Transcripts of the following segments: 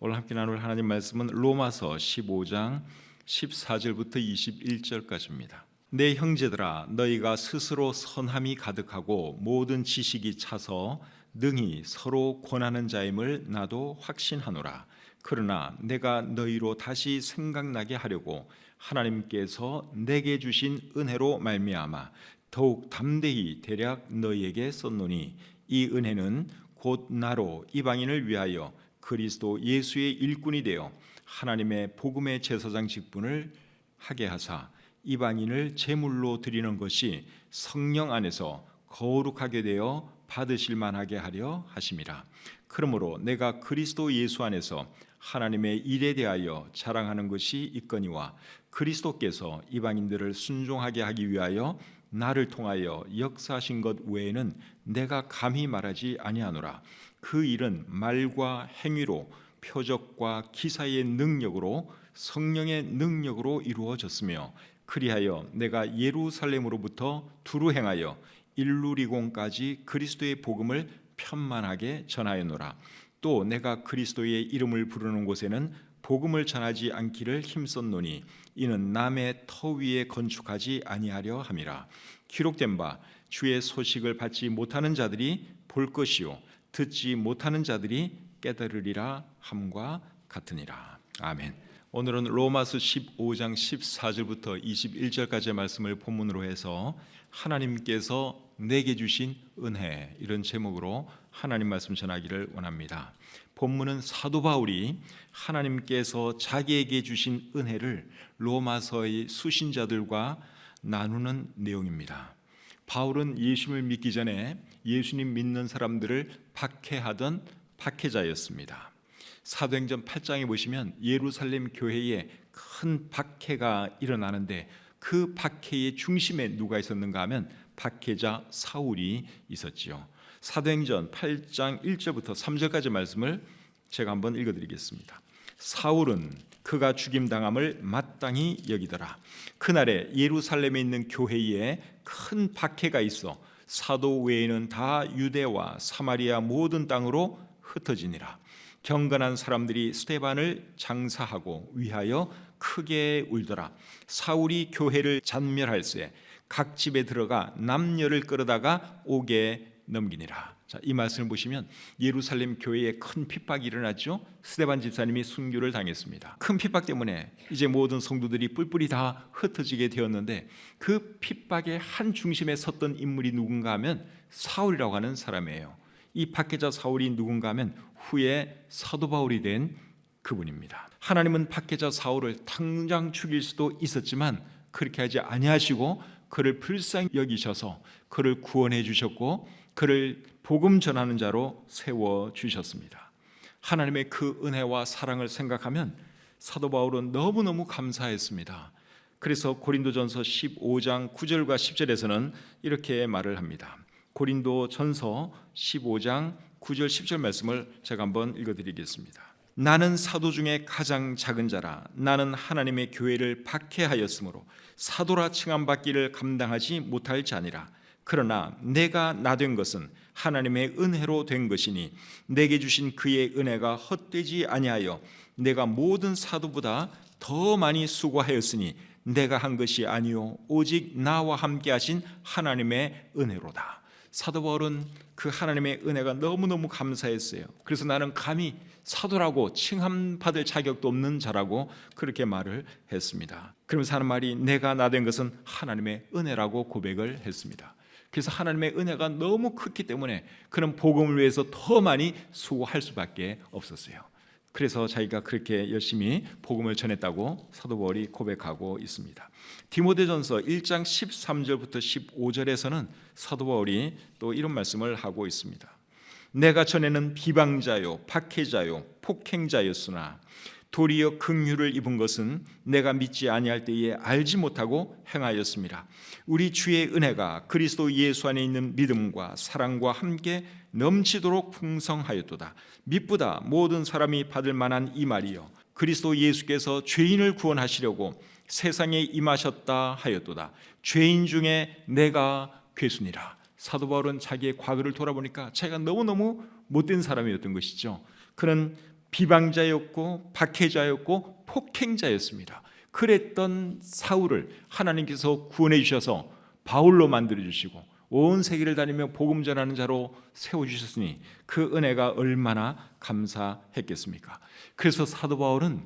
오늘 함께 나눌 하나님 말씀은 로마서 15장 14절부터 21절까지입니다. 내 형제들아, 너희가 스스로 선함이 가득하고 모든 지식이 차서 능히 서로 권하는 자임을 나도 확신하노라. 그러나 내가 너희로 다시 생각나게 하려고 하나님께서 내게 주신 은혜로 말미암아 더욱 담대히 대략 너희에게 썼노니, 이 은혜는 곧 나로 이방인을 위하여 그리스도 예수의 일꾼이 되어 하나님의 복음의 제사장 직분을 하게 하사 이방인을 제물로 드리는 것이 성령 안에서 거룩하게 되어 받으실 만하게 하려 하심이라. 그러므로 내가 그리스도 예수 안에서 하나님의 일에 대하여 자랑하는 것이 있거니와 그리스도께서 이방인들을 순종하게 하기 위하여 나를 통하여 역사하신 것 외에는 내가 감히 말하지 아니하노라. 그 일은 말과 행위로 표적과 기사의 능력으로 성령의 능력으로 이루어졌으며, 그리하여 내가 예루살렘으로부터 두루 행하여 일루리공까지 그리스도의 복음을 편만하게 전하였노라. 또 내가 그리스도의 이름을 부르는 곳에는 복음을 전하지 않기를 힘썼노니, 이는 남의 터 위에 건축하지 아니하려 함이라. 기록된 바 주의 소식을 받지 못하는 자들이 볼 것이요 듣지 못하는 자들이 깨달으리라 함과 같으니라. 아멘. 오늘은 로마서 15장 14절부터 21절까지의 말씀을 본문으로 해서 하나님께서 내게 주신 은혜, 이런 제목으로 하나님 말씀 전하기를 원합니다. 본문은 사도 바울이 하나님께서 자기에게 주신 은혜를 로마서의 수신자들과 나누는 내용입니다. 바울은 예수님을 믿기 전에 예수님 믿는 사람들을 박해하던 박해자였습니다. 사도행전 8장에 보시면 예루살렘 교회에 큰 박해가 일어나는데, 그 박해의 중심에 누가 있었는가 하면 박해자 사울이 있었지요. 사도행전 8장 1절부터 3절까지 말씀을 제가 한번 읽어드리겠습니다. 사울은 그가 죽임당함을 마땅히 여기더라. 그날에 예루살렘에 있는 교회에 큰 박해가 있어 사도 외에는 다 유대와 사마리아 모든 땅으로 흩어지니라. 경건한 사람들이 스데반을 장사하고 위하여 크게 울더라. 사울이 교회를 잔멸할세 각 집에 들어가 남녀를 끌어다가 옥에 넘기니라. 자, 이 말씀을 보시면 예루살렘 교회에 큰 핍박이 일어났죠. 스데반 집사님이 순교를 당했습니다. 큰 핍박 때문에 이제 모든 성도들이 뿔뿔이 다 흩어지게 되었는데, 그 핍박의 한 중심에 섰던 인물이 누군가 하면 사울이라고 하는 사람이에요. 이 박해자 사울이 누군가 하면 후에 사도 바울이 된 그분입니다. 하나님은 박해자 사울을 당장 죽일 수도 있었지만 그렇게 하지 아니하시고 그를 불쌍히 여기셔서 그를 구원해 주셨고 그를 복음 전하는 자로 세워 주셨습니다. 하나님의 그 은혜와 사랑을 생각하면 사도 바울은 너무너무 감사했습니다. 그래서 고린도전서 15장 9절과 10절에서는 이렇게 말을 합니다. 고린도전서 15장 9절 10절 말씀을 제가 한번 읽어드리겠습니다. 나는 사도 중에 가장 작은 자라. 나는 하나님의 교회를 박해하였으므로 사도라 칭함받기를 감당하지 못할 자니라. 그러나 내가 나 된 것은 하나님의 은혜로 된 것이니 내게 주신 그의 은혜가 헛되지 아니하여 내가 모든 사도보다 더 많이 수고하였으니 내가 한 것이 아니요 오직 나와 함께 하신 하나님의 은혜로다. 사도 바울은 그 하나님의 은혜가 너무너무 감사했어요. 그래서 나는 감히 사도라고 칭함받을 자격도 없는 자라고 그렇게 말을 했습니다. 그러면서 하는 말이 내가 나 된 것은 하나님의 은혜라고 고백을 했습니다. 그래서 하나님의 은혜가 너무 크기 때문에 그런 복음을 위해서 더 많이 수고할 수밖에 없었어요. 그래서 자기가 그렇게 열심히 복음을 전했다고 사도 바울이 고백하고 있습니다. 디모데전서 1장 13절부터 15절에서는 사도 바울이 또 이런 말씀을 하고 있습니다. 내가 전에는 비방자요 박해자요 폭행자였으나 도리어 긍휼을 입은 것은 내가 믿지 아니할 때에 알지 못하고 행하였습니다. 우리 주의 은혜가 그리스도 예수 안에 있는 믿음과 사랑과 함께 넘치도록 풍성하였도다. mit보다 모든 사람이 받을 만한 이 말이요 그리스도 예수께서 죄인을 구원하시려고 세상에 임하셨다 하였도다. 죄인 중에 내가 괴순이라. 사도 바울은 자기의 과거를 돌아보니까 자기가 너무너무 못된 사람이었던 것이죠. 그는 비방자였고 박해자였고 폭행자였습니다. 그랬던 사울을 하나님께서 구원해 주셔서 바울로 만들어 주시고 온 세계를 다니며 복음 전하는 자로 세워주셨으니 그 은혜가 얼마나 감사했겠습니까? 그래서 사도 바울은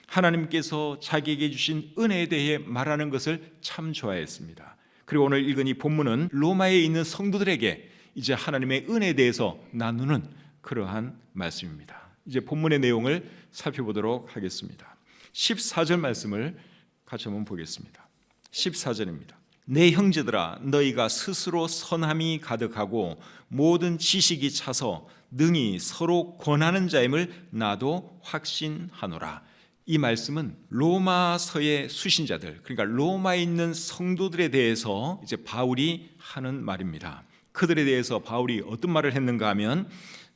하나님께서 자기에게 주신 은혜에 대해 말하는 것을 참 좋아했습니다. 그리고 오늘 읽은 이 본문은 로마에 있는 성도들에게 이제 하나님의 은혜에 대해서 나누는 그러한 말씀입니다. 이제 본문의 내용을 살펴보도록 하겠습니다. 14절 말씀을 같이 한번 보겠습니다. 14절입니다. 내 형제들아 너희가 스스로 선함이 가득하고 모든 지식이 차서 능히 서로 권하는 자임을 나도 확신하노라. 이 말씀은 로마서의 수신자들, 그러니까 로마에 있는 성도들에 대해서 이제 바울이 하는 말입니다. 그들에 대해서 바울이 어떤 말을 했는가 하면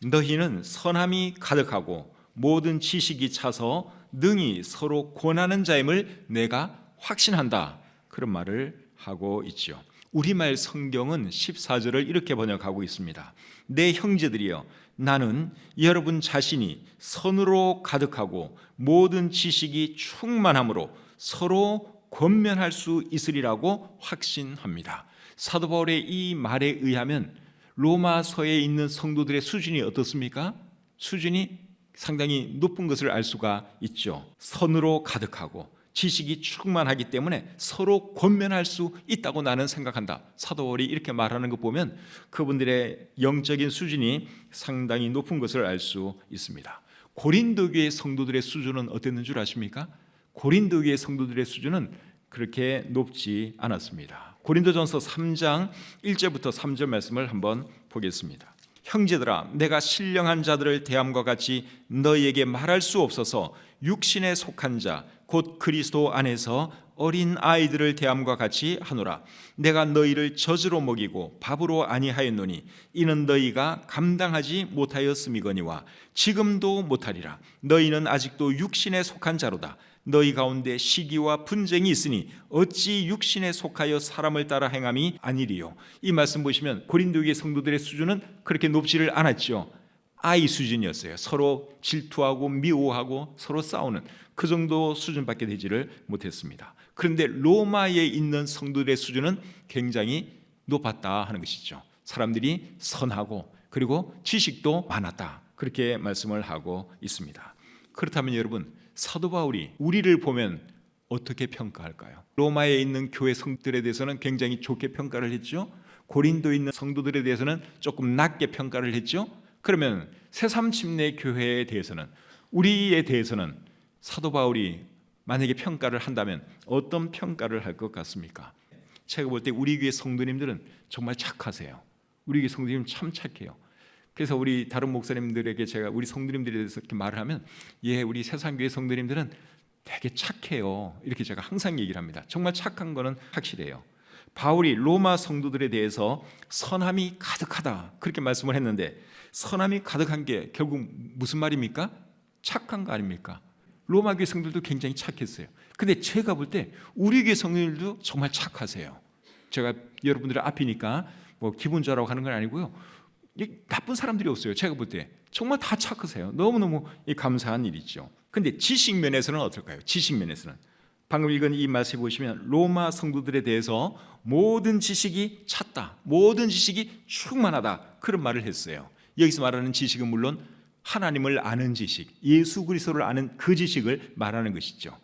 너희는 선함이 가득하고 모든 지식이 차서 능히 서로 권하는 자임을 내가 확신한다. 그런 말을 하고 있죠. 우리말 성경은 14절을 이렇게 번역하고 있습니다. 내 형제들이여 나는 여러분 자신이 선으로 가득하고 모든 지식이 충만함으로 서로 권면할 수 있으리라고 확신합니다. 사도 바울의 이 말에 의하면 로마서에 있는 성도들의 수준이 어떻습니까? 수준이 상당히 높은 것을 알 수가 있죠. 선으로 가득하고 지식이 충만하기 때문에 서로 권면할 수 있다고 나는 생각한다. 사도 바울이 이렇게 말하는 거 보면 그분들의 영적인 수준이 상당히 높은 것을 알 수 있습니다. 고린도 교회 성도들의 수준은 어땠는 줄 아십니까? 고린도 교회 성도들의 수준은 그렇게 높지 않았습니다. 고린도전서 3장 1절부터 3절 말씀을 한번 보겠습니다. 형제들아 내가 신령한 자들을 대함과 같이 너희에게 말할 수 없어서 육신에 속한 자 곧 그리스도 안에서 어린 아이들을 대함과 같이 하노라. 내가 너희를 젖으로 먹이고 밥으로 아니하였노니 이는 너희가 감당하지 못하였음이거니와 지금도 못하리라. 너희는 아직도 육신에 속한 자로다. 너희 가운데 시기와 분쟁이 있으니 어찌 육신에 속하여 사람을 따라 행함이 아니리요. 이 말씀 보시면 고린도 교회 성도들의 수준은 그렇게 높지를 않았죠. 아이 수준이었어요. 서로 질투하고 미워하고 서로 싸우는 그 정도 수준밖에 되지를 못했습니다. 그런데 로마에 있는 성도들의 수준은 굉장히 높았다 하는 것이죠. 사람들이 선하고 그리고 지식도 많았다. 그렇게 말씀을 하고 있습니다. 그렇다면 여러분, 사도 바울이 우리를 보면 어떻게 평가할까요? 로마에 있는 교회 성도들에 대해서는 굉장히 좋게 평가를 했죠. 고린도에 있는 성도들에 대해서는 조금 낮게 평가를 했죠. 그러면 새삼침례 교회에 대해서는, 우리에 대해서는 사도 바울이 만약에 평가를 한다면 어떤 평가를 할 것 같습니까? 제가 볼 때 우리 교회 성도님들은 정말 착하세요. 우리 교회 성도님 참 착해요. 그래서 우리 다른 목사님들에게 제가 우리 성도님들에 대해서 이렇게 말을 하면 우리 세상교회 성도님들은 되게 착해요. 이렇게 제가 항상 얘기를 합니다. 정말 착한 거는 확실해요. 바울이 로마 성도들에 대해서 선함이 가득하다 그렇게 말씀을 했는데, 선함이 가득한 게 결국 무슨 말입니까? 착한 거 아닙니까? 로마 교회 성도들도 굉장히 착했어요. 근데 제가 볼 때 우리 교회 성도들도 정말 착하세요. 제가 여러분들 앞이니까 뭐 기분 좋아라고 하는 건 아니고요. 나쁜 사람들이 없어요. 제가 볼 때 정말 다 착하세요. 너무너무 감사한 일이죠. 근데 지식 면에서는 어떨까요? 지식 면에서는 방금 읽은 이 말씀 보시면 로마 성도들에 대해서 모든 지식이 찼다, 모든 지식이 충만하다 그런 말을 했어요. 여기서 말하는 지식은 물론 하나님을 아는 지식, 예수 그리스도를 아는 그 지식을 말하는 것이죠.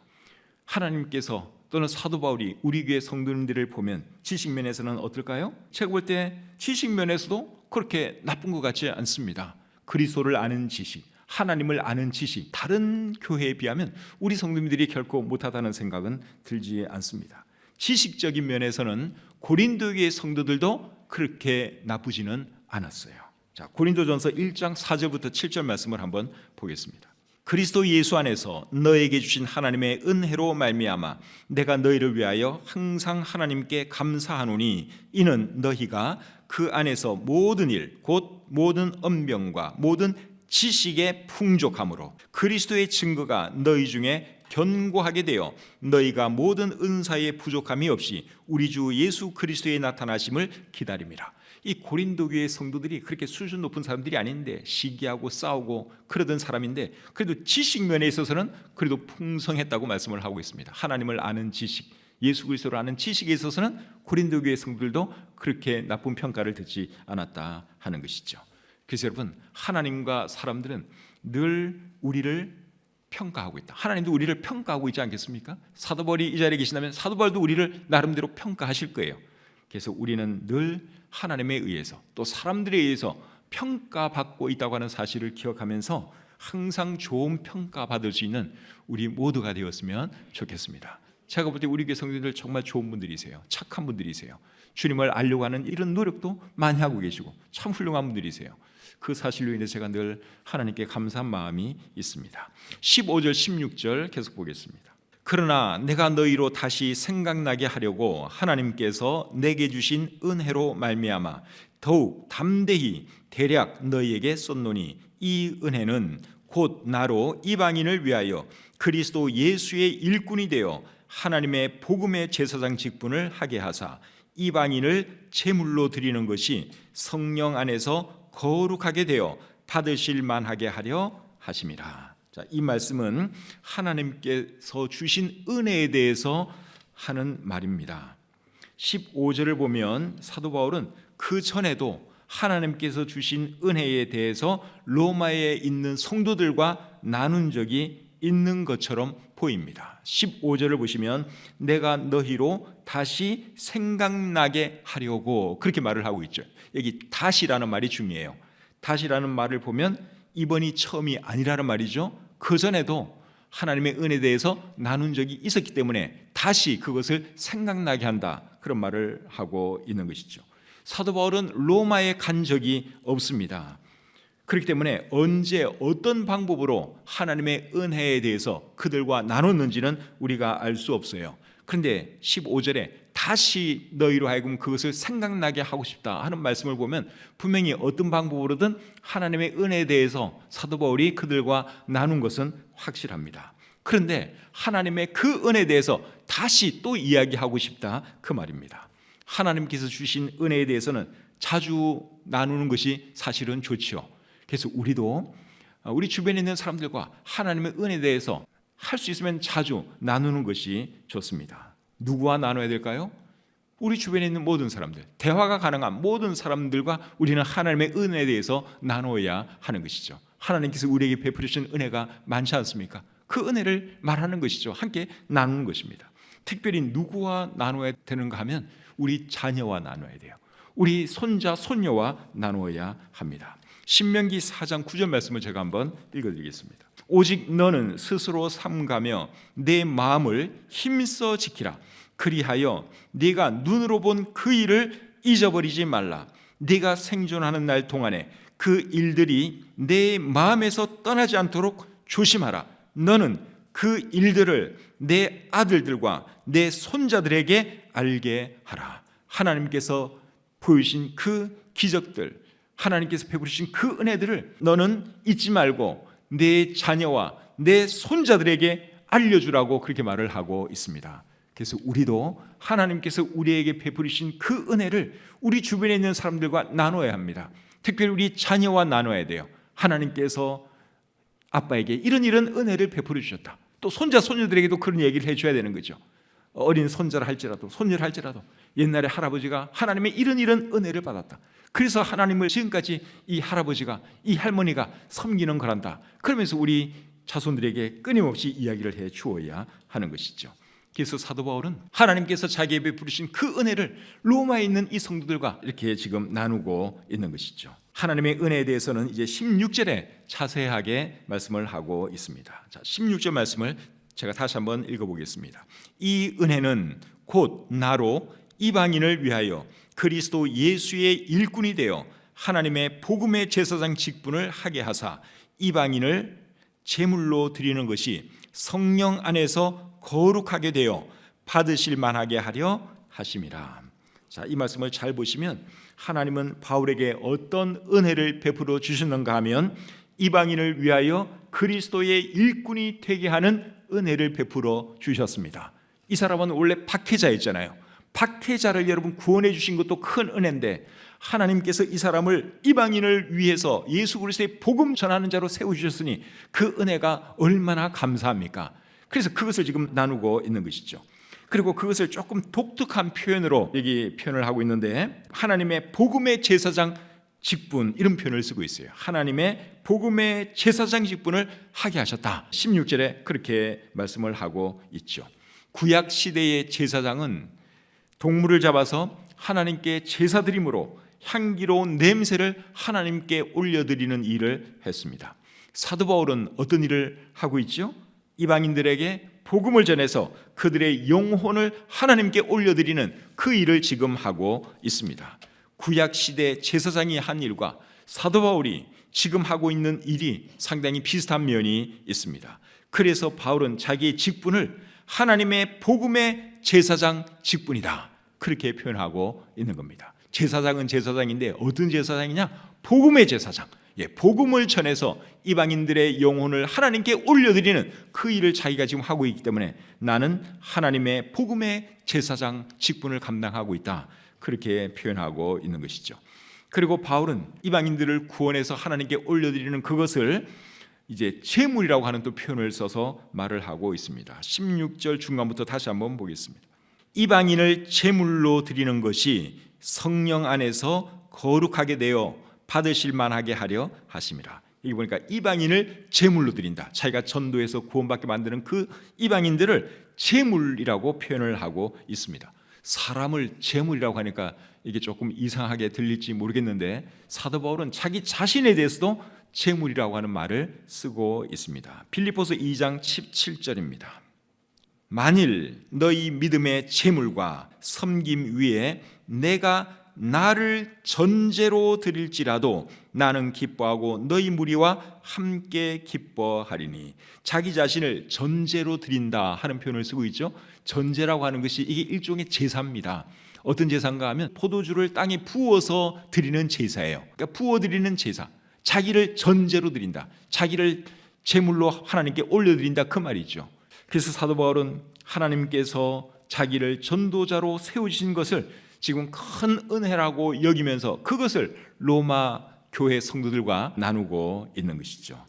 하나님께서 또는 사도 바울이 우리 교회 성도님들을 보면 지식 면에서는 어떨까요? 제가 볼 때 지식 면에서도 그렇게 나쁜 것 같지 않습니다. 그리스도를 아는 지식, 하나님을 아는 지식, 다른 교회에 비하면 우리 성도님들이 결코 못하다는 생각은 들지 않습니다. 지식적인 면에서는 고린도 교회 성도들도 그렇게 나쁘지는 않았어요. 자, 고린도전서 1장 4절부터 7절 말씀을 한번 보겠습니다. 그리스도 예수 안에서 너에게 주신 하나님의 은혜로 말미암아 내가 너희를 위하여 항상 하나님께 감사하노니 이는 너희가 그 안에서 모든 일 곧 모든 언명과 모든 지식의 풍족함으로 그리스도의 증거가 너희 중에 견고하게 되어 너희가 모든 은사의 부족함이 없이 우리 주 예수 그리스도의 나타나심을 기다립니다. 이 고린도 교회 성도들이 그렇게 수준 높은 사람들이 아닌데 시기하고 싸우고 그러던 사람인데 그래도 지식 면에 있어서는 그래도 풍성했다고 말씀을 하고 있습니다. 하나님을 아는 지식, 예수 그리스도를 아는 지식에 있어서는 고린도 교회 성도들도 그렇게 나쁜 평가를 듣지 않았다 하는 것이죠. 그래서 여러분, 하나님과 사람들은 늘 우리를 평가하고 있다. 하나님도 우리를 평가하고 있지 않겠습니까? 사도 바울이 이 자리에 계신다면 사도 바울도 우리를 나름대로 평가하실 거예요. 그래서 우리는 늘 하나님에 의해서 또 사람들에 의해서 평가받고 있다고 하는 사실을 기억하면서 항상 좋은 평가받을 수 있는 우리 모두가 되었으면 좋겠습니다. 제가 볼 때 우리 교회 성도들 정말 좋은 분들이세요. 착한 분들이세요. 주님을 알려고 하는 이런 노력도 많이 하고 계시고 참 훌륭한 분들이세요. 그 사실로 인해 제가 늘 하나님께 감사한 마음이 있습니다. 15절 16절 계속 보겠습니다. 그러나 내가 너희로 다시 생각나게 하려고 하나님께서 내게 주신 은혜로 말미암아 더욱 담대히 대략 너희에게 쏟노니 이 은혜는 곧 나로 이방인을 위하여 그리스도 예수의 일꾼이 되어 하나님의 복음의 제사장 직분을 하게 하사 이방인을 제물로 드리는 것이 성령 안에서 거룩하게 되어 받으실 만하게 하려 하심이라. 자, 이 말씀은 하나님께서 주신 은혜에 대해서 하는 말입니다. 15절을 보면 사도 바울은 그 전에도 하나님께서 주신 은혜에 대해서 로마에 있는 성도들과 나눈 적이 있는 것처럼 보입니다. 15절을 보시면 내가 너희로 다시 생각나게 하려고 그렇게 말을 하고 있죠. 여기 다시라는 말이 중요해요. 다시라는 말을 보면 이번이 처음이 아니라는 말이죠. 그 전에도 하나님의 은혜에 대해서 나눈 적이 있었기 때문에 다시 그것을 생각나게 한다, 그런 말을 하고 있는 것이죠. 사도 바울은 로마에 간 적이 없습니다. 그렇기 때문에 언제 어떤 방법으로 하나님의 은혜에 대해서 그들과 나눴는지는 우리가 알 수 없어요. 그런데 15절에 다시 너희로 하여금 그것을 생각나게 하고 싶다 하는 말씀을 보면 분명히 어떤 방법으로든 하나님의 은혜에 대해서 사도 바울이 그들과 나눈 것은 확실합니다. 그런데 하나님의 그 은혜에 대해서 다시 또 이야기하고 싶다, 그 말입니다. 하나님께서 주신 은혜에 대해서는 자주 나누는 것이 사실은 좋지요. 그래서 우리도 우리 주변에 있는 사람들과 하나님의 은혜에 대해서 할 수 있으면 자주 나누는 것이 좋습니다. 누구와 나눠야 될까요? 우리 주변에 있는 모든 사람들, 대화가 가능한 모든 사람들과 우리는 하나님의 은혜에 대해서 나눠야 하는 것이죠. 하나님께서 우리에게 베풀어 주신 은혜가 많지 않습니까? 그 은혜를 말하는 것이죠. 함께 나누는 것입니다. 특별히 누구와 나눠야 되는가 하면 우리 자녀와 나눠야 돼요. 우리 손자, 손녀와 나누어야 합니다. 신명기 4장 9절 말씀을 제가 한번 읽어드리겠습니다. 오직 너는 스스로 삼가며 내 마음을 힘써 지키라. 그리하여 네가 눈으로 본 그 일을 잊어버리지 말라. 네가 생존하는 날 동안에 그 일들이 내 마음에서 떠나지 않도록 조심하라. 너는 그 일들을 내 아들들과 내 손자들에게 알게 하라. 하나님께서 보여주신 그 기적들, 하나님께서 베푸시신 그 은혜들을 너는 잊지 말고 내 자녀와 내 손자들에게 알려주라고 그렇게 말을 하고 있습니다. 그래서 우리도 하나님께서 우리에게 베푸시신 그 은혜를 우리 주변에 있는 사람들과 나눠야 합니다. 특별히 우리 자녀와 나눠야 돼요. 하나님께서 아빠에게 이런 은혜를 베풀어 주셨다. 또 손자 손녀들에게도 그런 얘기를 해줘야 되는 거죠. 어린 손자를 할지라도 손녀를 할지라도 옛날에 할아버지가 하나님의 이런 은혜를 받았다. 그래서 하나님을 지금까지 이 할아버지가, 이 할머니가 섬기는 거란다. 그러면서 우리 자손들에게 끊임없이 이야기를 해 주어야 하는 것이죠. 그래서 사도 바울은 하나님께서 자기에게 베푸신 그 은혜를 로마에 있는 이 성도들과 이렇게 지금 나누고 있는 것이죠. 하나님의 은혜에 대해서는 이제 16절에 자세하게 말씀을 하고 있습니다. 자, 16절 말씀을 제가 다시 한번 읽어보겠습니다. 이 은혜는 곧 나로 이방인을 위하여 그리스도 예수의 일꾼이 되어 하나님의 복음의 제사장 직분을 하게 하사 이방인을 제물로 드리는 것이 성령 안에서 거룩하게 되어 받으실 만하게 하려 하심이라. 자, 이 말씀을 잘 보시면 하나님은 바울에게 어떤 은혜를 베풀어 주셨는가 하면 이방인을 위하여 그리스도의 일꾼이 되게 하는 은혜를 베풀어 주셨습니다. 이 사람은 원래 박해자였잖아요. 박해자를 여러분 구원해 주신 것도 큰 은혜인데 하나님께서 이 사람을 이방인을 위해서 예수 그리스도의 복음 전하는 자로 세우셨으니 그 은혜가 얼마나 감사합니까? 그래서 그것을 지금 나누고 있는 것이죠. 그리고 그것을 조금 독특한 표현으로 여기 표현을 하고 있는데, 하나님의 복음의 제사장 직분, 이런 표현을 쓰고 있어요. 하나님의 복음의 제사장 직분을 하게 하셨다. 16절에 그렇게 말씀을 하고 있죠. 구약 시대의 제사장은 동물을 잡아서 하나님께 제사 드림으로 향기로운 냄새를 하나님께 올려드리는 일을 했습니다. 사도 바울은 어떤 일을 하고 있죠? 이방인들에게 복음을 전해서 그들의 영혼을 하나님께 올려드리는 그 일을 지금 하고 있습니다. 구약 시대 제사장이 한 일과 사도 바울이 지금 하고 있는 일이 상당히 비슷한 면이 있습니다. 그래서 바울은 자기의 직분을 하나님의 복음의 제사장 직분이다, 그렇게 표현하고 있는 겁니다. 제사장은 제사장인데 어떤 제사장이냐? 복음의 제사장. 복음을 전해서 이방인들의 영혼을 하나님께 올려드리는 그 일을 자기가 지금 하고 있기 때문에 나는 하나님의 복음의 제사장 직분을 감당하고 있다, 그렇게 표현하고 있는 것이죠. 그리고 바울은 이방인들을 구원해서 하나님께 올려드리는 그것을 이제 제물이라고 하는 또 표현을 써서 말을 하고 있습니다. 16절 중간부터 다시 한번 보겠습니다. 이방인을 제물로 드리는 것이 성령 안에서 거룩하게 되어 받으실 만하게 하려 하심이라. 여기 보니까 이방인을 제물로 드린다, 자기가 전도해서 구원받게 만드는 그 이방인들을 제물이라고 표현을 하고 있습니다. 사람을 제물이라고 하니까 이게 조금 이상하게 들릴지 모르겠는데, 사도 바울은 자기 자신에 대해서도 제물이라고 하는 말을 쓰고 있습니다. 빌립보서 2장 17절입니다. 만일 너희 믿음의 제물과 섬김 위에 내가 나를 전제로 드릴지라도 나는 기뻐하고 너희 무리와 함께 기뻐하리니. 자기 자신을 전제로 드린다 하는 표현을 쓰고 있죠. 전제라고 하는 것이 이게 일종의 제사입니다. 어떤 제사인가 하면 포도주를 땅에 부어서 드리는 제사예요. 그러니까 부어 드리는 제사, 자기를 전제로 드린다, 자기를 제물로 하나님께 올려드린다, 그 말이죠. 그래서 사도 바울은 하나님께서 자기를 전도자로 세우신 것을 지금 큰 은혜라고 여기면서 그것을 로마 교회 성도들과 나누고 있는 것이죠.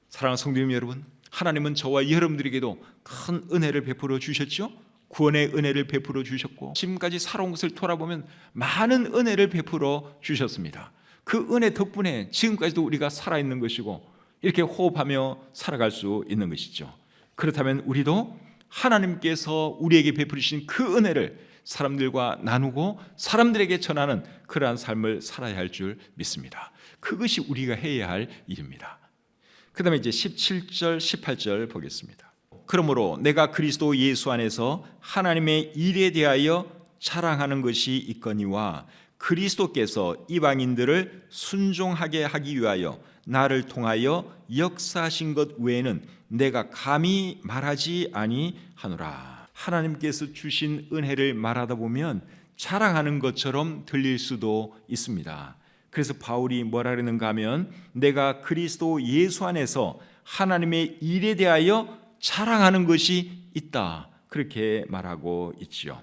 사랑하는 성도님 여러분, 하나님은 저와 여러분들에게도 큰 은혜를 베풀어 주셨죠. 구원의 은혜를 베풀어 주셨고, 지금까지 살아온 것을 돌아보면 많은 은혜를 베풀어 주셨습니다. 그 은혜 덕분에 지금까지도 우리가 살아있는 것이고 이렇게 호흡하며 살아갈 수 있는 것이죠. 그렇다면 우리도 하나님께서 우리에게 베풀으신 그 은혜를 사람들과 나누고 사람들에게 전하는 그러한 삶을 살아야 할 줄 믿습니다. 그것이 우리가 해야 할 일입니다. 그 다음에 이제 17절 18절 보겠습니다. 그러므로 내가 그리스도 예수 안에서 하나님의 일에 대하여 자랑하는 것이 있거니와 그리스도께서 이방인들을 순종하게 하기 위하여 나를 통하여 역사하신 것 외에는 내가 감히 말하지 아니하노라. 하나님께서 주신 은혜를 말하다 보면 자랑하는 것처럼 들릴 수도 있습니다. 그래서 바울이 뭐라 그러는가 하면 내가 그리스도 예수 안에서 하나님의 일에 대하여 자랑하는 것이 있다, 그렇게 말하고 있지요.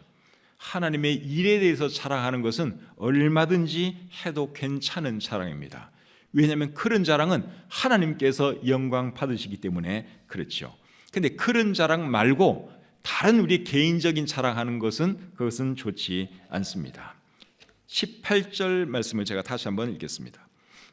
하나님의 일에 대해서 자랑하는 것은 얼마든지 해도 괜찮은 자랑입니다. 왜냐하면 그런 자랑은 하나님께서 영광 받으시기 때문에 그렇죠. 그런데 그런 자랑 말고 다른 우리 개인적인 자랑하는 것은 그것은 좋지 않습니다. 18절 말씀을 제가 다시 한번 읽겠습니다.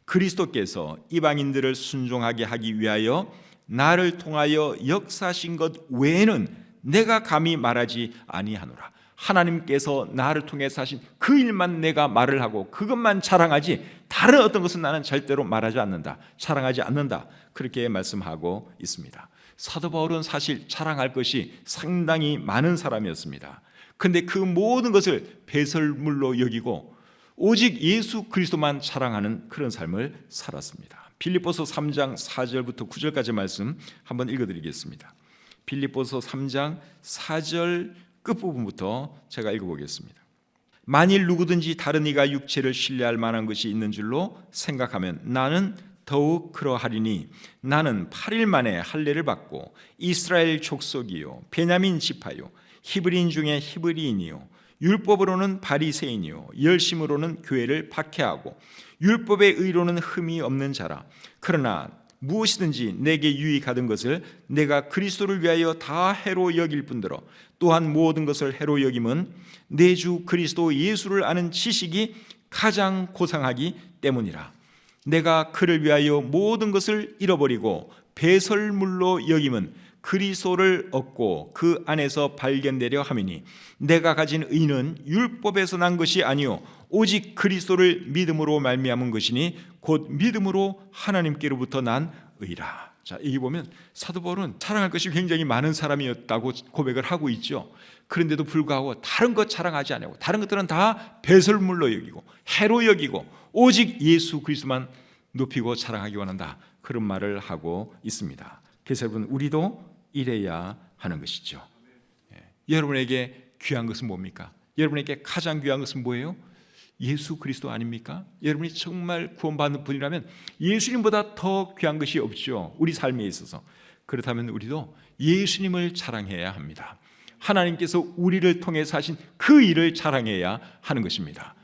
그리스도께서 이방인들을 순종하게 하기 위하여 나를 통하여 역사하신 것 외에는 내가 감히 말하지 아니하노라. 하나님께서 나를 통해서 하신 그 일만 내가 말을 하고 그것만 자랑하지 다른 어떤 것은 나는 절대로 말하지 않는다, 자랑하지 않는다, 그렇게 말씀하고 있습니다. 사도 바울은 사실 자랑할 것이 상당히 많은 사람이었습니다. 그런데 그 모든 것을 배설물로 여기고 오직 예수 그리스도만 자랑하는 그런 삶을 살았습니다. 빌립보서 3장 4절부터 9절까지 말씀 한번 읽어드리겠습니다. 빌립보서 3장 4절 끝부분부터 제가 읽어보겠습니다. 만일 누구든지 다른 이가 육체를 신뢰할 만한 것이 있는 줄로 생각하면 나는 더욱 그러하리니 나는 8일 만에 할례를 받고 이스라엘 족속이요 베냐민 지파요 히브리인 중에 히브리인이요 율법으로는 바리새인이요 열심으로는 교회를 박해하고 율법의 의로는 흠이 없는 자라. 그러나 무엇이든지 내게 유익하던 것을 내가 그리스도를 위하여 다 해로 여길 뿐더러 또한 모든 것을 해로 여김은 내 주 그리스도 예수를 아는 지식이 가장 고상하기 때문이라. 내가 그를 위하여 모든 것을 잃어버리고 배설물로 여김은 그리스도를 얻고 그 안에서 발견되려 함이니 내가 가진 의는 율법에서 난 것이 아니요 오직 그리스도를 믿음으로 말미암은 것이니 곧 믿음으로 하나님께로부터 난 의라. 자, 여기 보면 사도 바울은 자랑할 것이 굉장히 많은 사람이었다고 고백을 하고 있죠. 그런데도 불구하고 다른 것 자랑하지 않고 다른 것들은 다 배설물로 여기고 해로 여기고 오직 예수 그리스도만 높이고 자랑하기 원한다, 그런 말을 하고 있습니다. 그래서 여러분, 우리도 이래야 하는 것이죠. 여러분에게 귀한 것은 뭡니까? 여러분에게 가장 귀한 것은 뭐예요? 예수 그리스도 아닙니까? 여러분이 정말 구원받는 분이라면 예수님보다 더 귀한 것이 없죠, 우리 삶에 있어서. 그렇다면 우리도 예수님을 자랑해야 합니다. 하나님께서 우리를 통해서 하신 그 일을 자랑해야 하는 것입니다.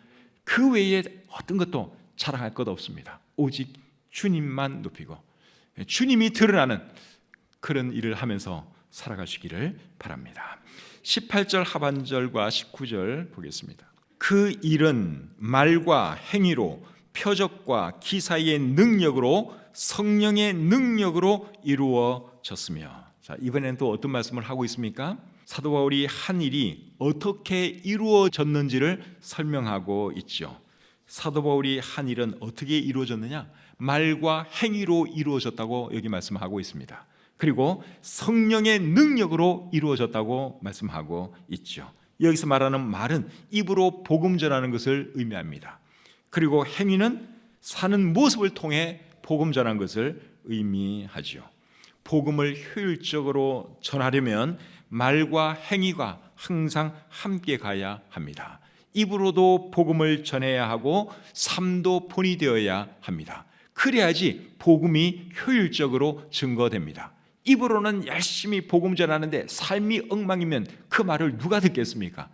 그 외에 어떤 것도 자랑할 것 없습니다. 오직 주님만 높이고 주님이 드러나는 그런 일을 하면서 살아가시기를 바랍니다. 18절 하반절과 19절 보겠습니다. 그 일은 말과 행위로 표적과 기사의 능력으로 성령의 능력으로 이루어졌으며. 자, 이번에는 또 어떤 말씀을 하고 있습니까? 사도 바울이 한 일이 어떻게 이루어졌는지를 설명하고 있죠. 사도 바울이 한 일은 어떻게 이루어졌느냐? 말과 행위로 이루어졌다고 여기 말씀하고 있습니다. 그리고 성령의 능력으로 이루어졌다고 말씀하고 있죠. 여기서 말하는 말은 입으로 복음 전하는 것을 의미합니다. 그리고 행위는 사는 모습을 통해 복음 전하는 것을 의미하죠. 복음을 효율적으로 전하려면 말과 행위가 항상 함께 가야 합니다. 입으로도 복음을 전해야 하고 삶도 본이 되어야 합니다. 그래야지 복음이 효율적으로 증거됩니다. 입으로는 열심히 복음 전하는데 삶이 엉망이면 그 말을 누가 듣겠습니까?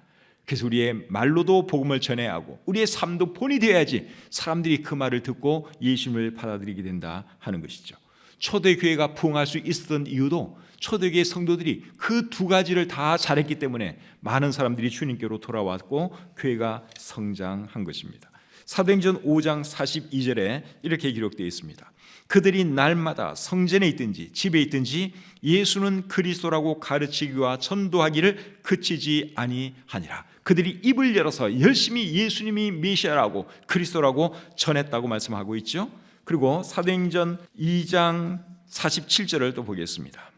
그래서 우리의 말로도 복음을 전해야 하고 우리의 삶도 본이 되어야지 사람들이 그 말을 듣고 예수님을 받아들이게 된다 하는 것이죠. 초대교회가 부흥할 수 있었던 이유도 초대교회 성도들이 그 두 가지를 다 잘했기 때문에 많은 사람들이 주님께로 돌아왔고 교회가 성장한 것입니다. 사도행전 5장 42절에 이렇게 기록되어 있습니다. 그들이 날마다 성전에 있든지 집에 있든지 예수는 그리스도라고 가르치기와 전도하기를 그치지 아니하니라. 그들이 입을 열어서 열심히 예수님이 메시아라고 그리스도라고 전했다고 말씀하고 있죠. 그리고 사도행전 2장 47절을 또 보겠습니다.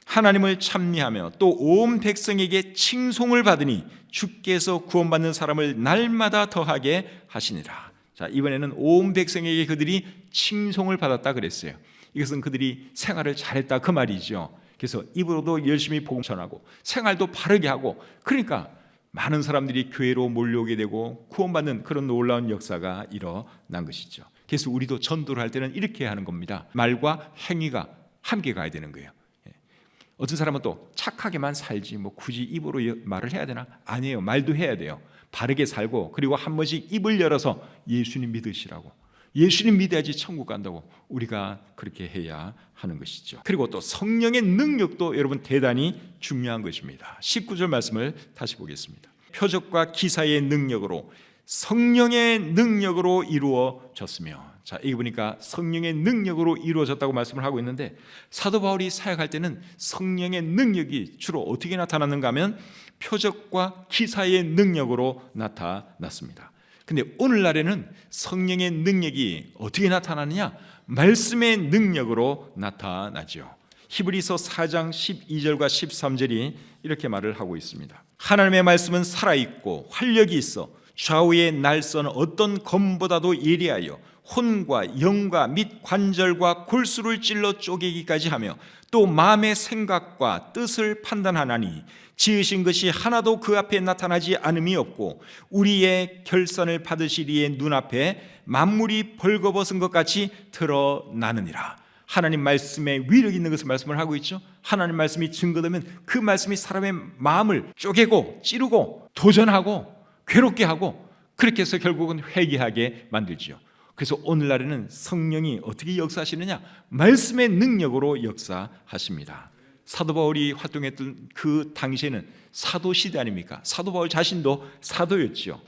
하나님을 찬미하며 또 온 백성에게 칭송을 받으니 주께서 구원받는 사람을 날마다 더하게 하시니라. 자, 이번에는 온 백성에게 그들이 칭송을 받았다 그랬어요. 이것은 그들이 생활을 잘했다 그 말이죠. 그래서 입으로도 열심히 복음 전하고 생활도 바르게 하고, 그러니까 많은 사람들이 교회로 몰려오게 되고 구원받는 그런 놀라운 역사가 일어난 것이죠. 그래서 우리도 전도를 할 때는 이렇게 하는 겁니다. 말과 행위가 함께 가야 되는 거예요. 어떤 사람은 또 착하게만 살지 뭐 굳이 입으로 말을 해야 되나? 아니에요. 말도 해야 돼요. 바르게 살고, 그리고 한 번씩 입을 열어서 예수님 믿으시라고, 예수님 믿어야지 천국 간다고 우리가 그렇게 해야 하는 것이죠. 그리고 또 성령의 능력도 여러분 대단히 중요한 것입니다. 19절 말씀을 다시 보겠습니다. 표적과 기사의 능력으로 성령의 능력으로 이루어졌으며. 자, 여기 보니까 성령의 능력으로 이루어졌다고 말씀을 하고 있는데, 사도 바울이 사역할 때는 성령의 능력이 주로 어떻게 나타났는가 하면 표적과 기사의 능력으로 나타났습니다. 근데 오늘날에는 성령의 능력이 어떻게 나타나느냐? 말씀의 능력으로 나타나죠. 히브리서 4장 12절과 13절이 이렇게 말을 하고 있습니다. 하나님의 말씀은 살아있고 활력이 있어 좌우의 날선 어떤 검보다도 예리하여 혼과 영과 및 관절과 골수를 찔러 쪼개기까지 하며 또 마음의 생각과 뜻을 판단하나니 지으신 것이 하나도 그 앞에 나타나지 않음이 없고 우리의 결산을 받으시리의 눈앞에 만물이 벌거벗은 것 같이 드러나느니라. 하나님 말씀에 위력 있는 것을 말씀을 하고 있죠. 하나님 말씀이 증거되면 그 말씀이 사람의 마음을 쪼개고 찌르고 도전하고 괴롭게 하고 그렇게 해서 결국은 회개하게 만들지요. 그래서 오늘날에는 성령이 어떻게 역사하시느냐? 말씀의 능력으로 역사하십니다. 사도 바울이 활동했던 그 당시에는 사도 시대 아닙니까? 사도 바울 자신도 사도였죠.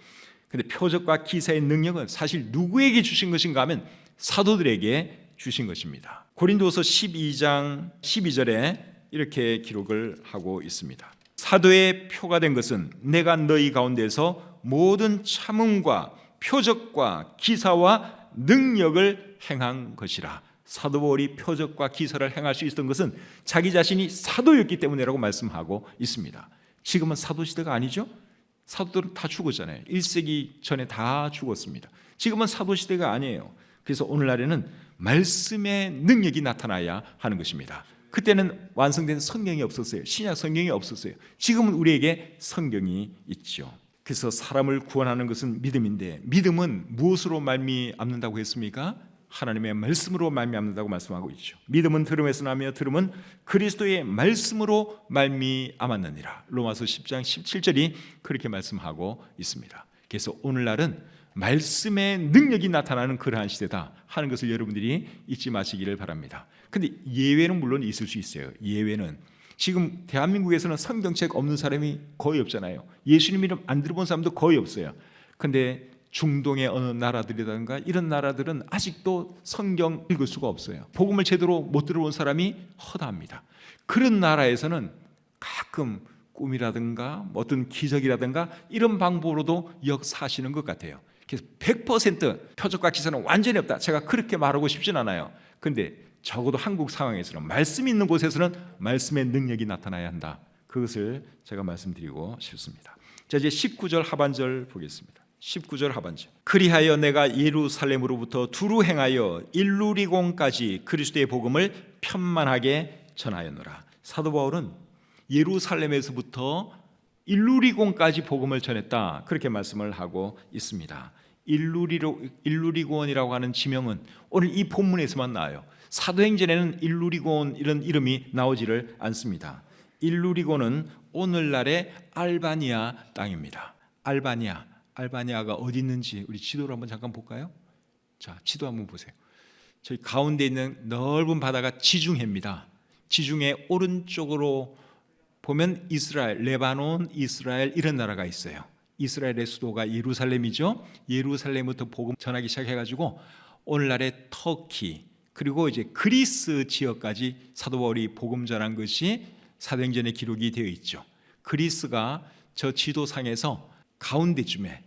근데 표적과 기사의 능력은 사실 누구에게 주신 것인가 하면 사도들에게 주신 것입니다. 고린도서 12장 12절에 이렇게 기록을 하고 있습니다. 사도의 표가 된 것은 내가 너희 가운데서 모든 참음과 표적과 기사와 능력을 행한 것이라. 사도 바울이 표적과 기사를 행할 수 있었던 것은 자기 자신이 사도였기 때문이라고 말씀하고 있습니다. 지금은 사도 시대가 아니죠. 사도들은 다 죽었잖아요. 1세기 전에 다 죽었습니다. 지금은 사도 시대가 아니에요. 그래서 오늘날에는 말씀의 능력이 나타나야 하는 것입니다. 그때는 완성된 성경이 없었어요. 신약 성경이 없었어요. 지금은 우리에게 성경이 있죠. 그래서 사람을 구원하는 것은 믿음인데 믿음은 무엇으로 말미암는다고 했습니까? 하나님의 말씀으로 말미암는다고 말씀하고 있죠. 믿음은 들음에서 나며 들음은 그리스도의 말씀으로 말미암았느니라. 로마서 10장 17절이 그렇게 말씀하고 있습니다. 그래서 오늘날은 말씀의 능력이 나타나는 그러한 시대다 하는 것을 여러분들이 잊지 마시기를 바랍니다. 근데 예외는 물론 있을 수 있어요. 예외는 지금 대한민국에서는 성경책 없는 사람이 거의 없잖아요. 예수님 이름 안 들어본 사람도 거의 없어요. 근데 중동의 어느 나라들이라든가 이런 나라들은 아직도 성경 읽을 수가 없어요. 복음을 제대로 못 들어본 사람이 허다합니다. 그런 나라에서는 가끔 꿈이라든가 어떤 기적이라든가 이런 방법으로도 역사하시는 것 같아요. 그래서 100% 표적과 기사는 완전히 없다. 제가 그렇게 말하고 싶진 않아요. 근데 적어도 한국 상황에서는 말씀 있는 곳에서는 말씀의 능력이 나타나야 한다. 그것을 제가 말씀드리고 싶습니다. 자, 이제 19절 하반절 보겠습니다. 19절 하반절. 그리하여 내가 예루살렘으로부터 두루 행하여 일루리공까지 그리스도의 복음을 편만하게 전하였노라. 사도 바울은 예루살렘에서부터 일루리공까지 복음을 전했다. 그렇게 말씀을 하고 있습니다. 일루리곤이라고 하는 지명은 오늘 이 본문에서만 나와요. 사도행전에는 일루리곤 이런 이름이 나오지를 않습니다. 일루리곤은 오늘날의 알바니아 땅입니다. 알바니아가 어디 있는지 우리 지도를 한번 잠깐 볼까요? 자, 지도 한번 보세요. 저희 가운데 있는 넓은 바다가 지중해입니다. 지중해 오른쪽으로 보면 이스라엘, 레바논, 이스라엘 이런 나라가 있어요. 이스라엘의 수도가 예루살렘이죠. 예루살렘부터 복음 전하기 시작해가지고 오늘날의 터키 그리고 이제 그리스 지역까지 사도 바울이 복음 전한 것이 사도행전에 기록이 되어 있죠. 그리스가 저 지도상에서 가운데쯤에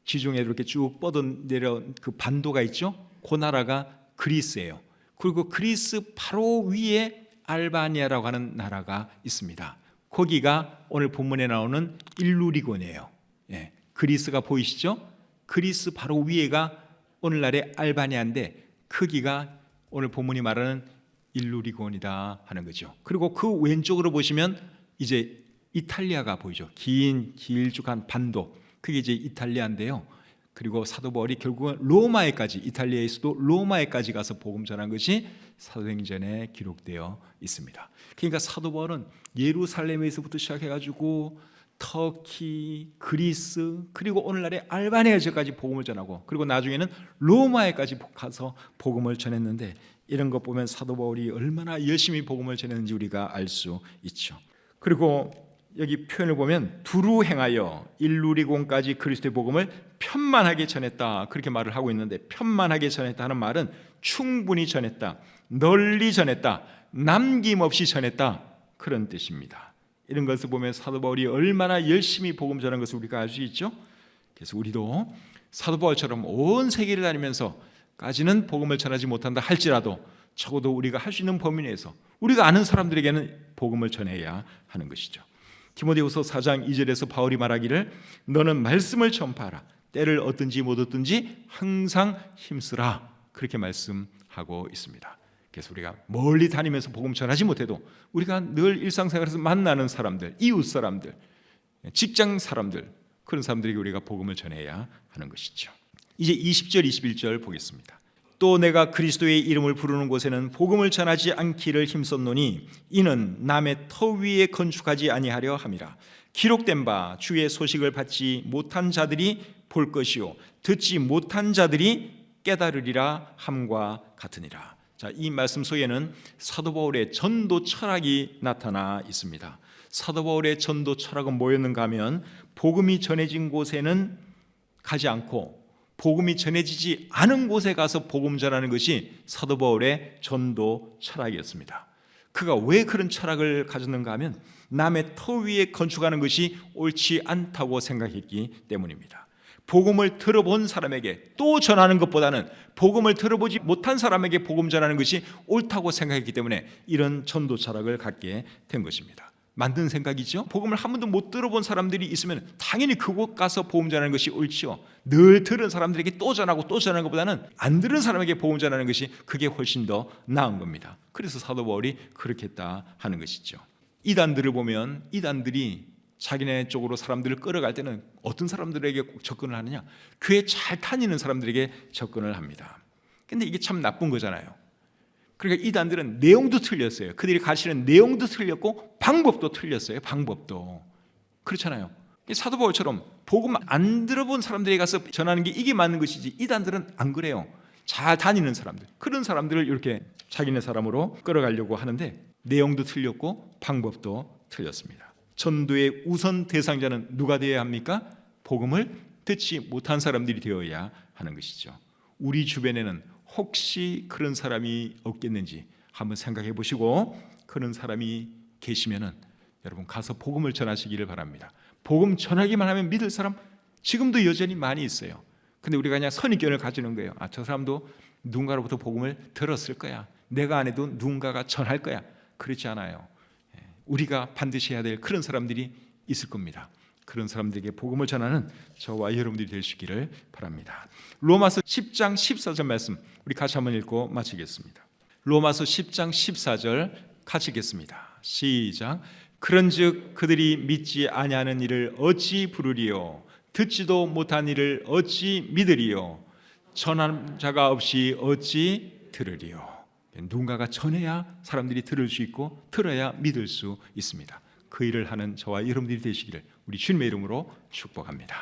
지중해 이렇게 쭉 뻗어내려 그 반도가 있죠. 그 나라가 그리스예요. 그리고 그리스 바로 위에 알바니아라고 하는 나라가 있습니다. 거기가 오늘 본문에 나오는 일루리곤이에요. 예, 그리스가 보이시죠? 그리스 바로 위에가 오늘날의 알바니아인데 크기가 오늘 본문이 말하는 일루리곤이다 하는 거죠. 그리고 그 왼쪽으로 보시면 이제 이탈리아가 보이죠. 길쭉한 반도. 그게 이제 이탈리아인데요. 그리고 사도 바울이 결국은 로마에까지 이탈리아의 수도 로마에까지 가서 복음 전한 것이 사도행전에 기록되어 있습니다. 그러니까 사도 바울은 예루살렘에서부터 시작해가지고 터키, 그리스 그리고 오늘날의 알바니아 지역까지 복음을 전하고 그리고 나중에는 로마에까지 가서 복음을 전했는데 이런 것 보면 사도 바울이 얼마나 열심히 복음을 전했는지 우리가 알 수 있죠. 그리고 여기 표현을 보면 두루 행하여 일루리곤까지 그리스도의 복음을 편만하게 전했다 그렇게 말을 하고 있는데 편만하게 전했다 하는 말은 충분히 전했다, 널리 전했다, 남김없이 전했다 그런 뜻입니다. 이런 것을 보면 사도 바울이 얼마나 열심히 복음 전한 것을 우리가 알 수 있죠. 그래서 우리도 사도 바울처럼 온 세계를 다니면서까지는 복음을 전하지 못한다 할지라도 적어도 우리가 할 수 있는 범위 내에서 우리가 아는 사람들에게는 복음을 전해야 하는 것이죠. 디모데후서 4장 2절에서 바울이 말하기를 너는 말씀을 전파하라. 때를 얻든지 못 얻든지 항상 힘쓰라. 그렇게 말씀하고 있습니다. 그래서 우리가 멀리 다니면서 복음 전하지 못해도 우리가 늘 일상생활에서 만나는 사람들, 이웃 사람들, 직장 사람들 그런 사람들에게 우리가 복음을 전해야 하는 것이죠. 이제 20절, 21절 보겠습니다. 또 내가 그리스도의 이름을 부르는 곳에는 복음을 전하지 않기를 힘썼노니 이는 남의 터 위에 건축하지 아니하려 함이라. 기록된 바 주의 소식을 받지 못한 자들이 볼 것이요 듣지 못한 자들이 깨달으리라 함과 같으니라. 자, 이 말씀 속에는 사도 바울의 전도 철학이 나타나 있습니다. 사도 바울의 전도 철학은 뭐였는가 하면 복음이 전해진 곳에는 가지 않고 복음이 전해지지 않은 곳에 가서 복음 전하는 것이 사도 바울의 전도 철학이었습니다. 그가 왜 그런 철학을 가졌는가 하면 남의 터 위에 건축하는 것이 옳지 않다고 생각했기 때문입니다. 복음을 들어본 사람에게 또 전하는 것보다는 복음을 들어보지 못한 사람에게 복음 전하는 것이 옳다고 생각했기 때문에 이런 전도 철학을 갖게 된 것입니다. 만든 생각이죠. 복음을 한 번도 못 들어본 사람들이 있으면 당연히 그곳 가서 복음 전하는 것이 옳지요. 늘 들은 사람들에게 또 전하고 또 전하는 것보다는 안 들은 사람에게 복음 전하는 것이 그게 훨씬 더 나은 겁니다. 그래서 사도 바울이 그렇게 했다 하는 것이죠. 이단들을 보면 이단들이 자기네 쪽으로 사람들을 끌어갈 때는 어떤 사람들에게 접근을 하느냐? 교회 잘 다니는 사람들에게 접근을 합니다. 근데 이게 참 나쁜 거잖아요. 그러니까 이단들은 내용도 틀렸어요. 그들이 가르치는 내용도 틀렸고 방법도 틀렸어요. 방법도. 그렇잖아요. 사도 바울처럼 복음 안 들어본 사람들에게 가서 전하는 게 이게 맞는 것이지 이단들은 안 그래요. 잘 다니는 사람들, 그런 사람들을 이렇게 자기네 사람으로 끌어가려고 하는데 내용도 틀렸고 방법도 틀렸습니다. 전도의 우선 대상자는 누가 되어야 합니까? 복음을 듣지 못한 사람들이 되어야 하는 것이죠. 우리 주변에는 혹시 그런 사람이 없겠는지 한번 생각해 보시고 그런 사람이 계시면은 여러분 가서 복음을 전하시기를 바랍니다. 복음 전하기만 하면 믿을 사람 지금도 여전히 많이 있어요. 근데 우리가 그냥 선입견을 가지는 거예요. 아, 저 사람도 누군가로부터 복음을 들었을 거야. 내가 안 해도 누군가가 전할 거야. 그렇지 않아요. 우리가 반드시 해야 될 그런 사람들이 있을 겁니다. 그런 사람들에게 복음을 전하는 저와 여러분들이 될 수 있기를 바랍니다. 로마서 10장 14절 말씀 우리 같이 한번 읽고 마치겠습니다. 로마서 10장 14절 같이 읽겠습니다. 시작. 그런즉 그들이 믿지 아니하는 일을 어찌 부르리요 듣지도 못한 일을 어찌 믿으리요 전하는 자가 없이 어찌 들으리요. 누군가가 전해야 사람들이 들을 수 있고 들어야 믿을 수 있습니다. 그 일을 하는 저와 여러분들이 되시기를 우리 주님의 이름으로 축복합니다.